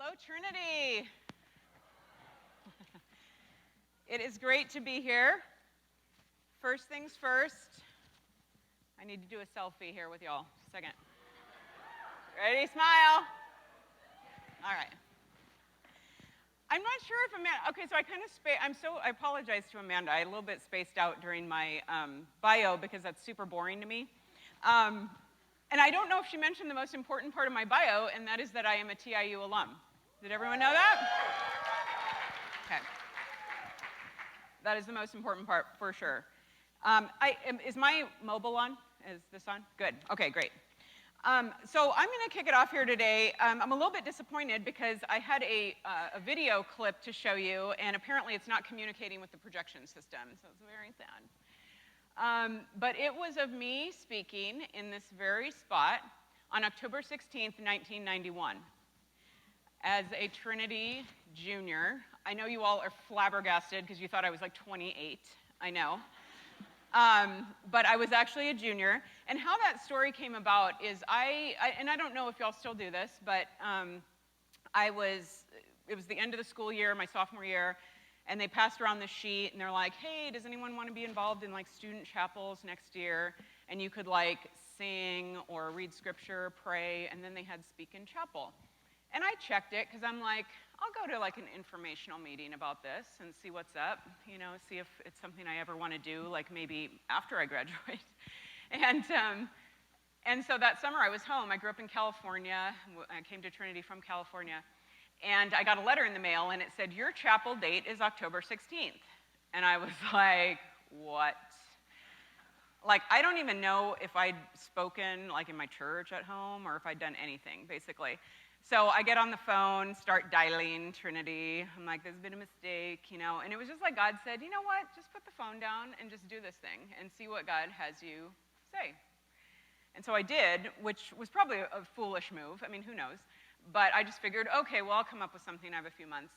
Hello, Trinity. It is great to be here. First things first, I need to do a selfie here with y'all. Second. Ready? Smile. All right. I'm not sure if Amanda, okay, so I apologize to Amanda. I a little bit spaced out during my bio because that's super boring to me. And I don't know if she mentioned the most important part of my bio, and that is that I am a TIU alum. Did everyone know that? Okay. That is the most important part, for sure. Is my mobile on? Is this on? Good. Okay, great. So I'm going to kick it off here today. I'm a little bit disappointed because I had a video clip to show you, and apparently it's not communicating with the projection system, so it's very sad. But it was of me speaking in this very spot on October 16th, 1991. As a Trinity junior. I know you all are flabbergasted because you thought I was like 28, I know. But I was actually a junior. And how that story came about is and I don't know if y'all still do this, but it was the end of the school year, my sophomore year, and they passed around the sheet, and they're like, hey, does anyone want to be involved in like student chapels next year? And you could like sing or read scripture, pray, and then they had speak in chapel. And I checked it because I'm like, I'll go to like an informational meeting about this and see what's up, you know, see if it's something I ever want to do, like maybe after I graduate. And so that summer I was home. I grew up in California. I came to Trinity from California. And I got a letter in the mail, and it said, your chapel date is October 16th. And I was like, what? Like, I don't even know if I'd spoken like in my church at home or if I'd done anything, basically. So I get on the phone, start dialing Trinity. I'm like, there's been a mistake, you know. And it was just like God said, you know what, just put the phone down and just do this thing and see what God has you say. And so I did, which was probably a foolish move. I mean, who knows? But I just figured, okay, well, I'll come up with something. I have a few months.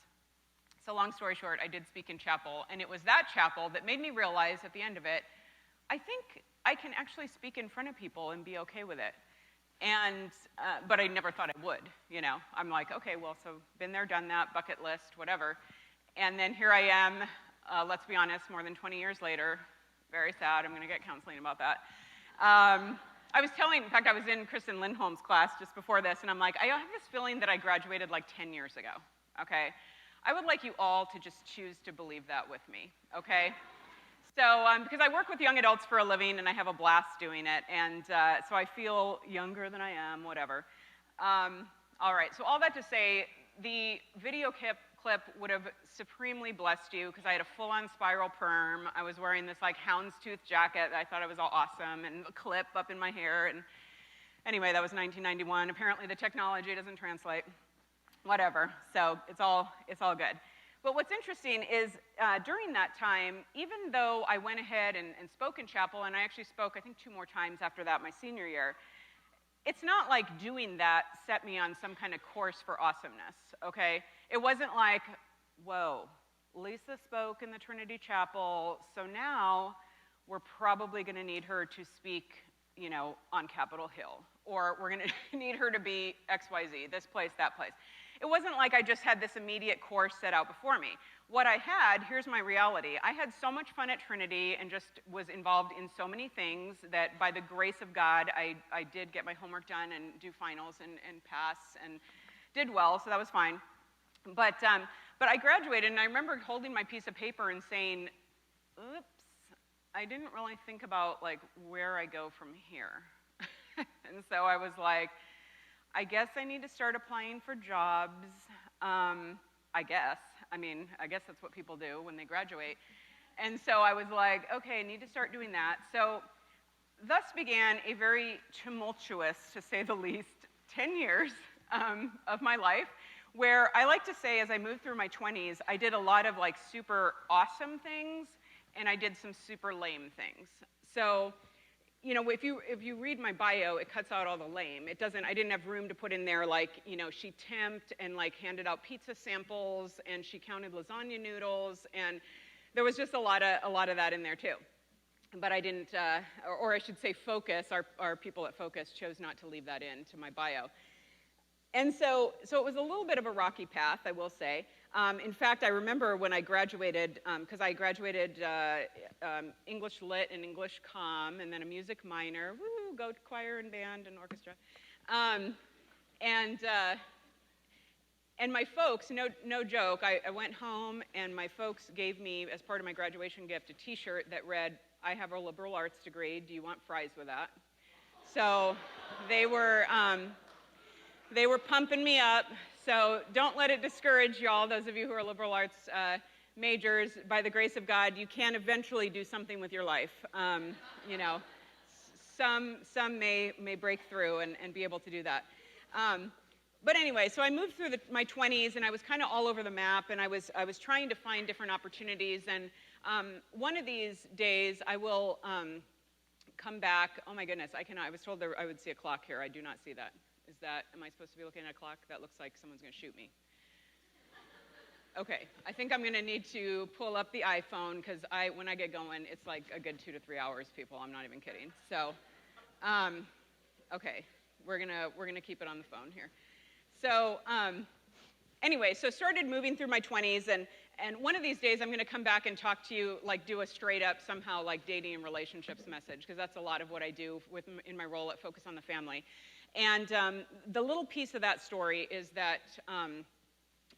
So long story short, I did speak in chapel. And it was that chapel that made me realize at the end of it, I think I can actually speak in front of people and be okay with it. And, but I never thought I would, you know. I'm like, okay, well, so been there, done that, bucket list, whatever. And then here I am, let's be honest, more than 20 years later. Very sad, I'm gonna get counseling about that. I was in Kristen Lindholm's class just before this, and I'm like, I have this feeling that I graduated like 10 years ago, okay? I would like you all to just choose to believe that with me, okay? So, because I work with young adults for a living, and I have a blast doing it, and so I feel younger than I am, whatever. All right, so all that to say, the video clip would have supremely blessed you, because I had a full-on spiral perm. I was wearing this, like, houndstooth jacket that I thought I was all awesome, and a clip up in my hair, and anyway, that was 1991. Apparently, the technology doesn't translate. Whatever, so it's all good. But what's interesting is during that time, even though I went ahead and spoke in chapel, and I actually spoke, I think, 2 more times after that my senior year, it's not like doing that set me on some kind of course for awesomeness, okay? It wasn't like, whoa, Lisa spoke in the Trinity Chapel, so now we're probably going to need her to speak, you know, on Capitol Hill, or we're going to need her to be XYZ, this place, that place. It wasn't like I just had this immediate course set out before me. What I had, here's my reality. I had so much fun at Trinity and just was involved in so many things that by the grace of God, I did get my homework done and do finals and pass and did well, so that was fine. But I graduated, and I remember holding my piece of paper and saying, oops, I didn't really think about like where I go from here. And so I was like, I guess I need to start applying for jobs, I guess. I mean, I guess that's what people do when they graduate. And so I was like, okay, I need to start doing that. So thus began a very tumultuous, to say the least, 10 years of my life, where I like to say as I moved through my 20s, I did a lot of like super awesome things, and I did some super lame things. So, you know, if you read my bio, it cuts out all the lame. I didn't have room to put in there like, you know, she temped and like handed out pizza samples, and she counted lasagna noodles, and there was just a lot of that in there too. But I didn't, or I should say Focus, our people at Focus chose not to leave that in to my bio. And so it was a little bit of a rocky path, I will say. In fact, I remember when I graduated, because I graduated English Lit and English Comm, and then a music minor. Woo, go to choir and band and orchestra. And my folks, no joke, I went home and my folks gave me, as part of my graduation gift, a t-shirt that read, "I have a liberal arts degree, do you want fries with that?" So they were pumping me up. So don't let it discourage y'all, those of you who are liberal arts majors. By the grace of God, you can eventually do something with your life. You know, some may break through and be able to do that. But anyway, so I moved through my 20s, and I was kind of all over the map, and I was trying to find different opportunities. And one of these days, I will come back. Oh my goodness, I was told I would see a clock here. I do not see that. Am I supposed to be looking at a clock? That looks like someone's going to shoot me. Okay, I think I'm going to need to pull up the iPhone, because when I get going, it's like a good 2 to 3 hours, people. I'm not even kidding. So, okay, we're gonna keep it on the phone here. So anyway, so started moving through my 20s, and one of these days I'm going to come back and talk to you, like do a straight up somehow like dating and relationships message, because that's a lot of what I do in my role at Focus on the Family. And the little piece of that story is that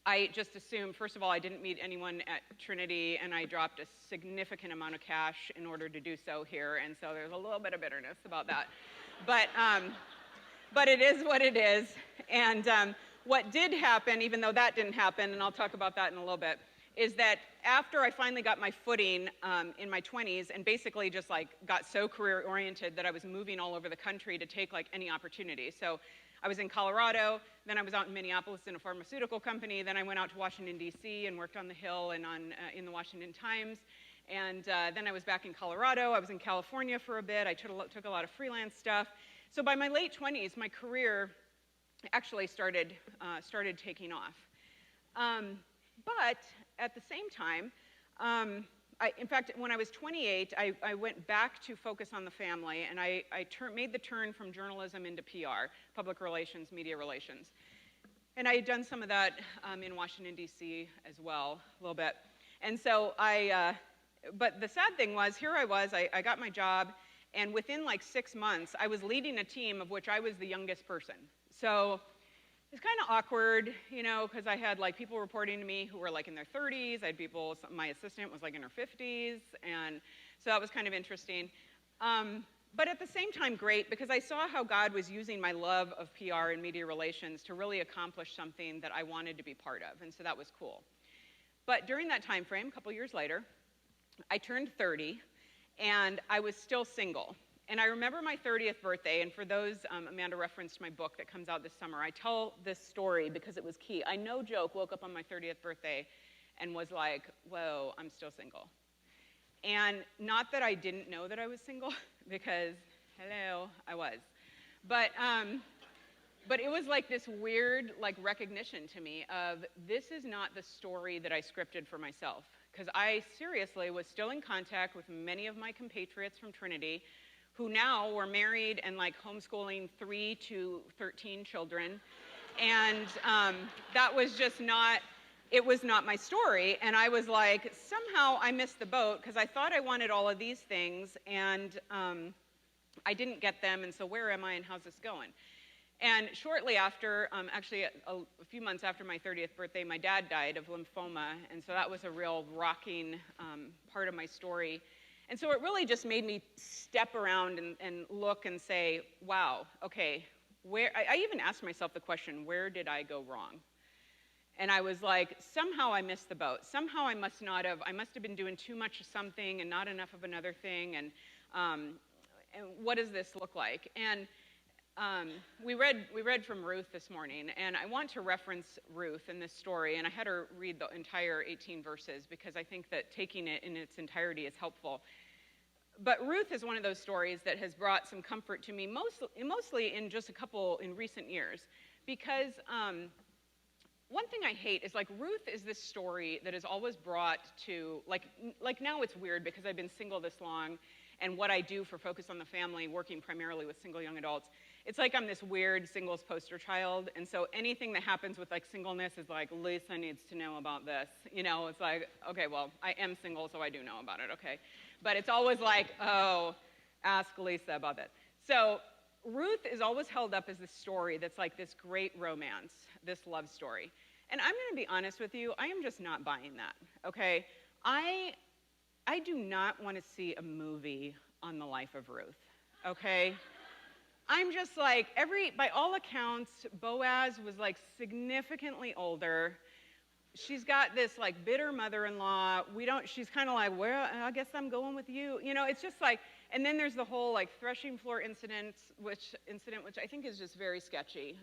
I just assumed, first of all, I didn't meet anyone at Trinity, and I dropped a significant amount of cash in order to do so here, and so there's a little bit of bitterness about that. But it is what it is. And what did happen, even though that didn't happen, and I'll talk about that in a little bit, is that after I finally got my footing in my 20s and basically just like got so career oriented that I was moving all over the country to take like any opportunity. So I was in Colorado, then I was out in Minneapolis in a pharmaceutical company, then I went out to Washington, D.C. and worked on the Hill and in the Washington Times. And then I was back in Colorado. I was in California for a bit. I took a lot of freelance stuff. So by my late 20s, my career actually started taking off. But at the same time, in fact, when I was 28, I went back to Focus on the Family, and I made the turn from journalism into PR, public relations, media relations. And I had done some of that in Washington, D.C. as well, a little bit. And so but the sad thing was, here I was, I got my job, and within like 6 months, I was leading a team of which I was the youngest person. So it's kind of awkward, you know, because I had like people reporting to me who were like in their 30s. I had people, my assistant was like in her 50s, and so that was kind of interesting. But at the same time, great, because I saw how God was using my love of PR and media relations to really accomplish something that I wanted to be part of, and so that was cool. But during that time frame, a couple years later, I turned 30, and I was still single. And I remember my 30th birthday, and for those, Amanda referenced my book that comes out this summer. I tell this story because it was key. I, no joke, woke up on my 30th birthday and was like, whoa, I'm still single. And not that I didn't know that I was single, because, hello, I was. But it was like this weird like recognition to me of, this is not the story that I scripted for myself. Because I seriously was still in contact with many of my compatriots from Trinity, who now were married and like homeschooling 3 to 13 children. And that was just not, it was not my story. And I was like, somehow I missed the boat, because I thought I wanted all of these things, and I didn't get them, and so where am I and how's this going? And shortly after, actually a few months after my 30th birthday, my dad died of lymphoma, and so that was a real rocking part of my story. And so it really just made me step around and look and say, wow, okay, I even asked myself the question, where did I go wrong? And I was like, somehow I missed the boat. Somehow I must have been doing too much of something and not enough of another thing, and what does this look like? And we read from Ruth this morning, and I want to reference Ruth in this story, and I had her read the entire 18 verses because I think that taking it in its entirety is helpful. But Ruth is one of those stories that has brought some comfort to me, mostly in just in recent years, because one thing I hate is, like, Ruth is this story that is always brought to, like now it's weird because I've been single this long, and what I do for Focus on the Family, working primarily with single young adults, it's like I'm this weird singles poster child, and so anything that happens with like singleness is like, Lisa needs to know about this. You know, it's like, okay, well, I am single, so I do know about it, okay? But it's always like, oh, ask Lisa about that. So Ruth is always held up as this story that's like this great romance, this love story. And I'm going to be honest with you, I am just not buying that, okay? I do not want to see a movie on the life of Ruth, okay? I'm just like, by all accounts, Boaz was like significantly older. She's got this like bitter mother-in-law. She's kind of like, well, I guess I'm going with you. You know, it's just like, and then there's the whole like threshing floor incident, which I think is just very sketchy.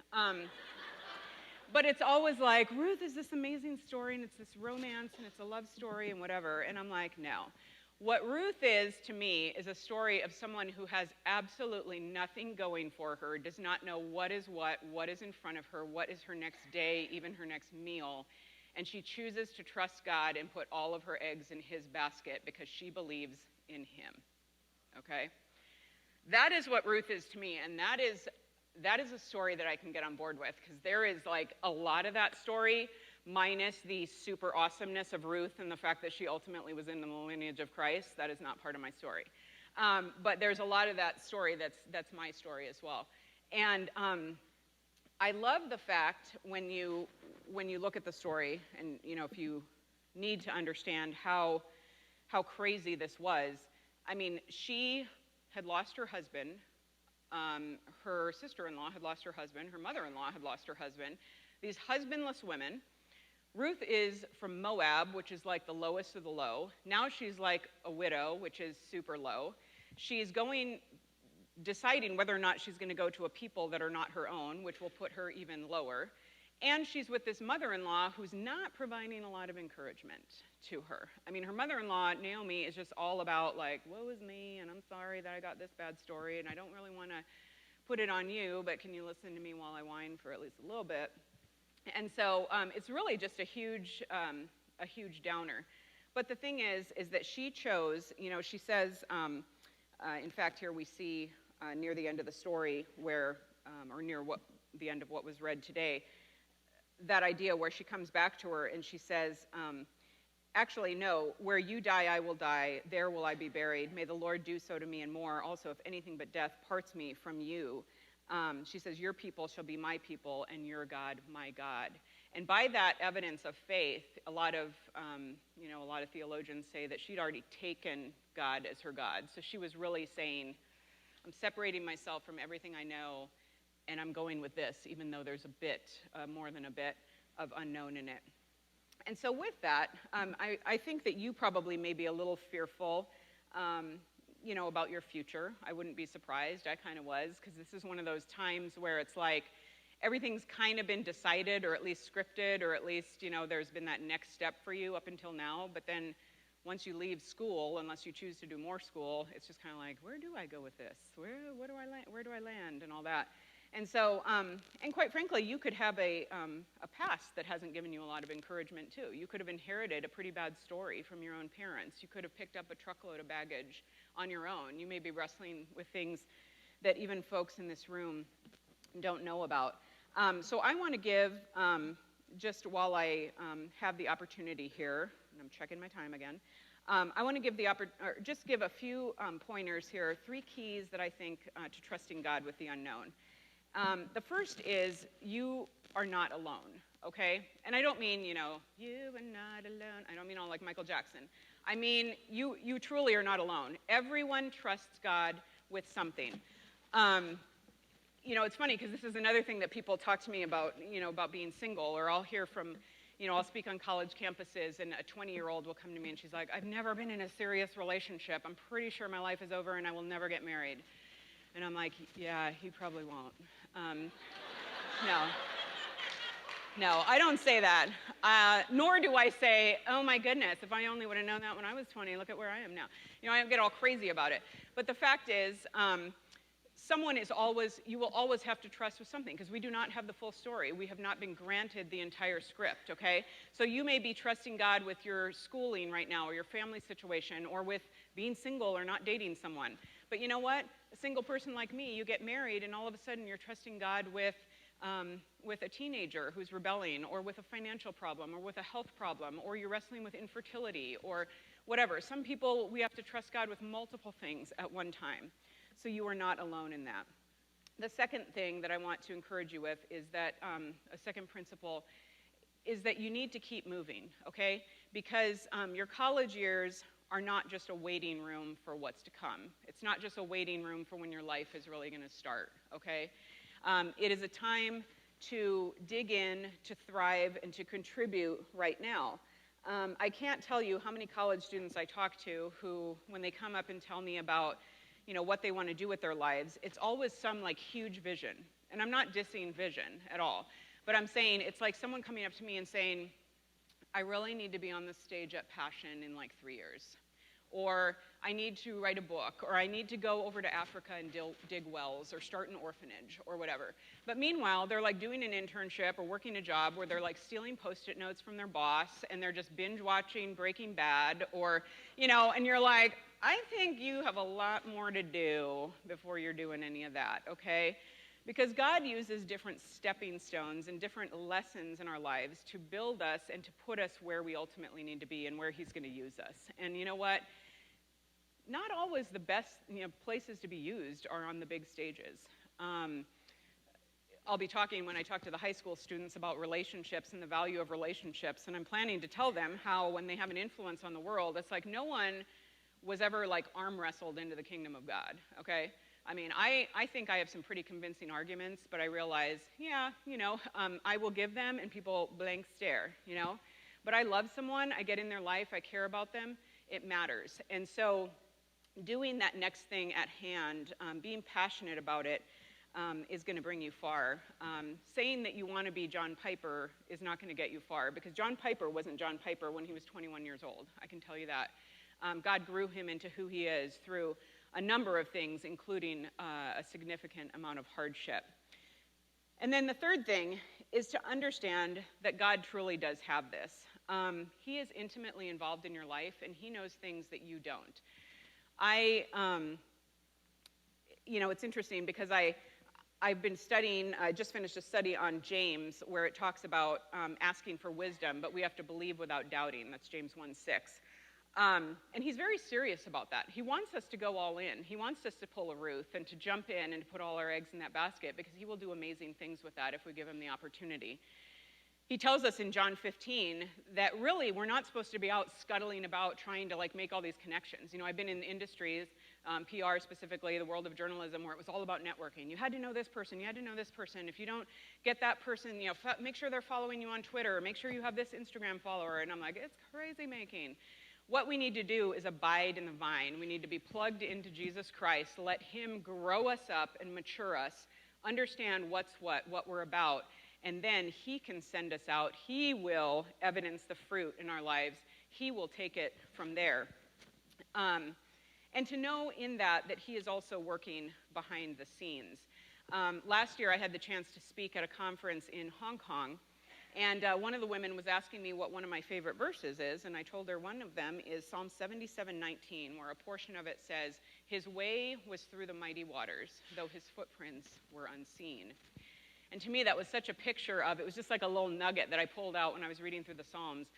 But it's always like, Ruth is this amazing story, and it's this romance, and it's a love story, and whatever. And I'm like, no. What Ruth is, to me, is a story of someone who has absolutely nothing going for her, does not know what is in front of her, what is her next day, even her next meal. And she chooses to trust God and put all of her eggs in his basket because she believes in him. Okay? That is what Ruth is to me, and that is a story that I can get on board with, because there is like a lot of that story, minus the super awesomeness of Ruth and the fact that she ultimately was in the lineage of Christ. That is not part of my story. But there's a lot of that story that's my story as well. And I love the fact when you look at the story, and you know, if you need to understand how crazy this was, I mean, she had lost her husband. Her sister-in-law had lost her husband. Her mother-in-law had lost her husband. These husbandless women. Ruth is from Moab, which is like the lowest of the low. Now she's like a widow, which is super low. She's deciding whether or not she's going to go to a people that are not her own, which will put her even lower. And she's with this mother-in-law who's not providing a lot of encouragement to her. I mean, her mother-in-law, Naomi, is just all about like, woe is me, and I'm sorry that I got this bad story, and I don't really want to put it on you, but can you listen to me while I whine for at least a little bit? And so it's really just a huge downer. But the thing is that she chose, you know, she says, in fact, here we see near the end of the story where, or near the end of what was read today, that idea where she comes back to her and she says, actually, no, where you die, I will die. There will I be buried. May the Lord do so to me and more. Also, if anything but death parts me from you. She says, your people shall be my people and your God, my God. And by that evidence of faith, a lot of theologians say that she'd already taken God as her God. So she was really saying, I'm separating myself from everything I know, and I'm going with this, even though there's a bit, more than a bit, of unknown in it. And so with that, I think that you probably may be a little fearful, about your future. I wouldn't be surprised. I kind of was, because this is one of those times where it's like everything's kind of been decided, or at least scripted, or at least, there's been that next step for you up until now. But then once you leave school, unless you choose to do more school, it's just kind of like, where do I go with this? Where do I land, and all that. And so, and quite frankly, you could have a past that hasn't given you a lot of encouragement, too. You could have inherited a pretty bad story from your own parents. You could have picked up a truckload of baggage on your own. You may be wrestling with things that even folks in this room don't know about. So I want to give, just while I have the opportunity here, and I'm checking my time again, I want to give just give a few pointers here, 3 keys that I think to trusting God with the unknown. The first is you are not alone, okay? And I don't mean, you are not alone. I don't mean all like Michael Jackson. I mean, you truly are not alone. Everyone trusts God with something. It's funny because this is another thing that people talk to me about, about being single, or I'll hear from, I'll speak on college campuses, and a 20-year-old will come to me and she's like, I've never been in a serious relationship. I'm pretty sure my life is over and I will never get married. And I'm like, yeah, he probably won't. No, I don't say that. Nor do I say, oh my goodness, if I only would have known that when I was 20, look at where I am now. I don't get all crazy about it. But the fact is, you will always have to trust with something, because we do not have the full story. We have not been granted the entire script, okay? So you may be trusting God with your schooling right now, or your family situation, or with being single or not dating someone. But you know what? A single person like me, you get married, and all of a sudden you're trusting God with a teenager who's rebelling, or with a financial problem, or with a health problem, or you're wrestling with infertility, or whatever. Some people, we have to trust God with multiple things at one time. So you are not alone in that. The second thing that I want to encourage you with is that, a second principle, is that you need to keep moving, okay? Because your college years are not just a waiting room for what's to come. It's not just a waiting room for when your life is really going to start, okay? It is a time to dig in, to thrive, and to contribute right now. I can't tell you how many college students I talk to who, when they come up and tell me about, what they want to do with their lives, it's always some like huge vision. And I'm not dissing vision at all, but I'm saying it's like someone coming up to me and saying, I really need to be on the stage at Passion in like 3 years. Or I need to write a book, or I need to go over to Africa and dig wells, or start an orphanage, or whatever. But meanwhile, they're like doing an internship or working a job where they're like stealing Post-it notes from their boss, and they're just binge watching Breaking Bad, or, and you're like, I think you have a lot more to do before you're doing any of that, okay? Because God uses different stepping stones and different lessons in our lives to build us and to put us where we ultimately need to be and where he's going to use us. And you know what? Not always the best places to be used are on the big stages. I'll be talking, when I talk to the high school students, about relationships and the value of relationships, and I'm planning to tell them how when they have an influence on the world, it's like no one was ever like arm wrestled into the kingdom of God, okay? I mean, I think I have some pretty convincing arguments, but I realize, I will give them, and people blank stare, But I love someone, I get in their life, I care about them, it matters. And so doing that next thing at hand, being passionate about it, is going to bring you far. Saying that you want to be John Piper is not going to get you far, because John Piper wasn't John Piper when he was 21 years old, I can tell you that. God grew him into who he is through a number of things, including a significant amount of hardship. And then the third thing is to understand that God truly does have this. He is intimately involved in your life, and he knows things that you don't. It's interesting because I've been studying, I just finished a study on James where it talks about asking for wisdom, but we have to believe without doubting. That's James 1:6. And he's very serious about that. He wants us to go all in. He wants us to pull a Ruth and to jump in and to put all our eggs in that basket, because he will do amazing things with that if we give him the opportunity. He tells us in John 15 that really we're not supposed to be out scuttling about trying to make all these connections. I've been in industries, PR specifically, the world of journalism, where it was all about networking. You had to know this person, you had to know this person. If you don't get that person, make sure they're following you on Twitter, make sure you have this Instagram follower. And I'm like, it's crazy making. What we need to do is abide in the vine. We need to be plugged into Jesus Christ, let him grow us up and mature us, understand what we're about, and then he can send us out. He will evidence the fruit in our lives. He will take it from there. And to know in that he is also working behind the scenes. Last year I had the chance to speak at a conference in Hong Kong, and one of the women was asking me what one of my favorite verses is, and I told her one of them is Psalm 77:19, where a portion of it says, his way was through the mighty waters, though his footprints were unseen. And to me, that was such a picture of, it was just like a little nugget that I pulled out when I was reading through the Psalms,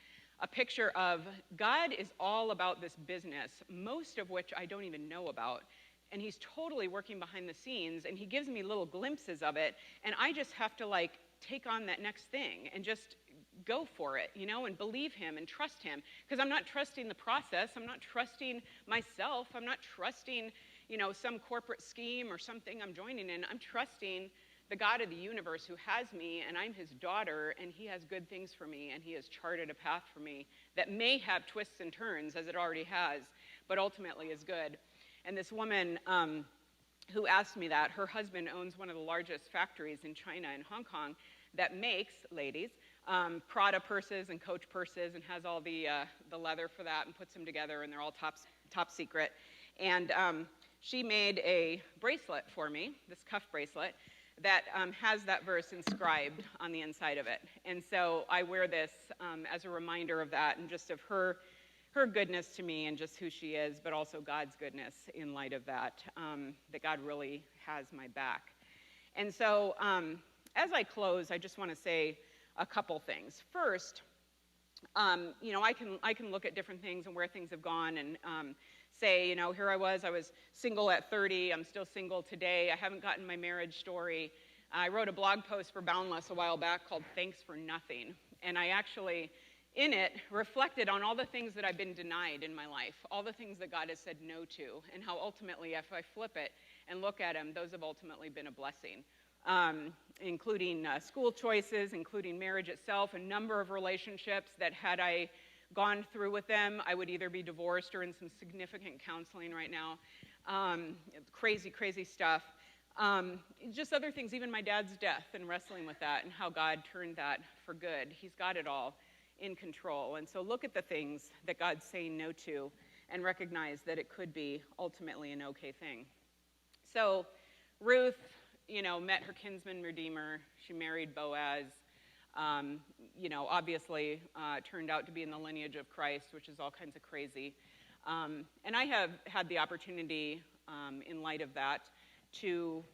a picture of God is all about this business, most of which I don't even know about, and he's totally working behind the scenes, and he gives me little glimpses of it, and I just have to take on that next thing and just go for it, and believe him and trust him, because I'm not trusting the process, I'm not trusting myself, I'm not trusting, some corporate scheme or something I'm joining in. I'm trusting the God of the universe who has me, and I'm his daughter, and he has good things for me, and he has charted a path for me that may have twists and turns, as it already has, but ultimately is good. And this woman who asked me that, her husband owns one of the largest factories in China, in Hong Kong, that makes, ladies, Prada purses and Coach purses, and has all the leather for that and puts them together, and they're all top secret. And she made a bracelet for me, this cuff bracelet, that has that verse inscribed on the inside of it. And so I wear this as a reminder of that, and just of her her goodness to me and just who she is, but also God's goodness in light of that, that God really has my back. And so as I close, I just want to say a couple things. First, you know, I can look at different things and where things have gone and say, you know, here I was single at 30, I'm still single today, I haven't gotten my marriage story. I wrote a blog post for Boundless a while back called Thanks for Nothing, and I actually, in it, reflected on all the things that I've been denied in my life, all the things that God has said no to, and how ultimately, if I flip it and look at them, those have ultimately been a blessing. Including school choices, including marriage itself, a number of relationships that had I gone through with them, I would either be divorced or in some significant counseling right now. Crazy, crazy stuff. Just other things, even my dad's death and wrestling with that and how God turned that for good. He's got it all in control. And so look at the things that God's saying no to and recognize that it could be ultimately an okay thing. So Ruth, you know, met her kinsman redeemer. She married Boaz. You know, obviously turned out to be in the lineage of Christ, which is all kinds of crazy. And I have had the opportunity, in light of that, to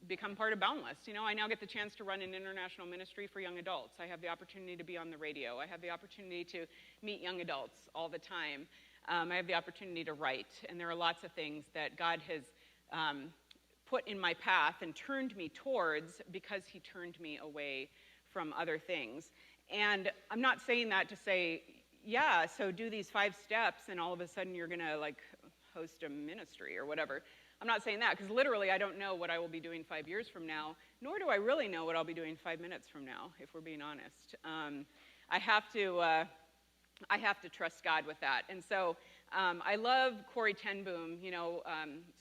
become part of Boundless. You know, I now get the chance to run an international ministry for young adults. I have the opportunity to be on the radio. I have the opportunity to meet young adults all the time. I have the opportunity to write. And there are lots of things that God has put in my path and turned me towards because he turned me away from other things. And I'm not saying that to say, yeah, so do these 5 steps and all of a sudden you're going to like host a ministry or whatever. I'm not saying that because literally I don't know what I will be doing 5 years from now, nor do I really know what I'll be doing 5 minutes from now, if we're being honest. I have to trust God with that. And so I love Corrie ten Boom, you know,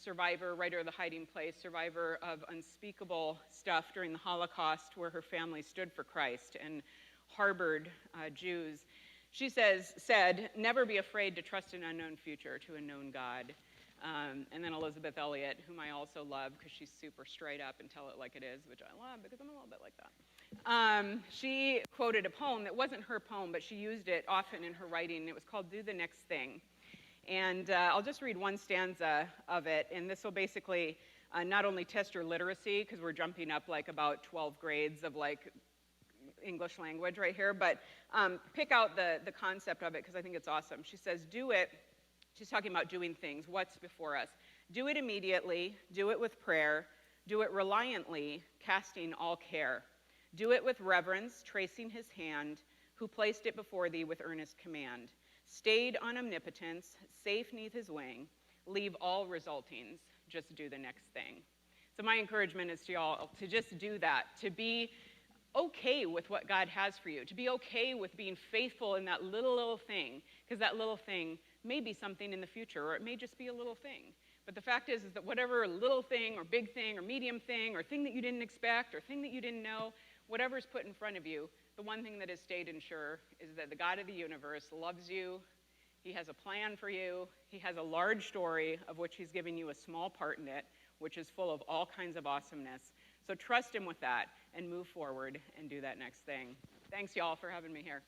survivor, writer of The Hiding Place, survivor of unspeakable stuff during the Holocaust where her family stood for Christ and harbored Jews. She said, never be afraid to trust an unknown future to a known God. And then Elizabeth Elliot, whom I also love because she's super straight up and tell it like it is, which I love because I'm a little bit like that. She quoted a poem that wasn't her poem, but she used it often in her writing. It was called Do the Next Thing. And I'll just read one stanza of it, and this will basically not only test your literacy, because we're jumping up like about 12 grades of like English language right here, but pick out the concept of it because I think it's awesome. She says, do it. She's talking about doing things, what's before us. Do it immediately, do it with prayer, do it reliantly, casting all care. Do it with reverence, tracing his hand, who placed it before thee with earnest command. Stayed on omnipotence, safe neath his wing, leave all resultings, just do the next thing. So my encouragement is to y'all to just do that, to be okay with what God has for you, to be okay with being faithful in that little thing, because that little thing may be something in the future, or it may just be a little thing. But the fact is that whatever little thing or big thing or medium thing or thing that you didn't expect or thing that you didn't know, whatever's put in front of you, the one thing that has stayed and sure is that the God of the universe loves you. He has a plan for you. He has a large story of which he's giving you a small part in it, which is full of all kinds of awesomeness. So trust him with that and move forward and do that next thing. Thanks, y'all, for having me here.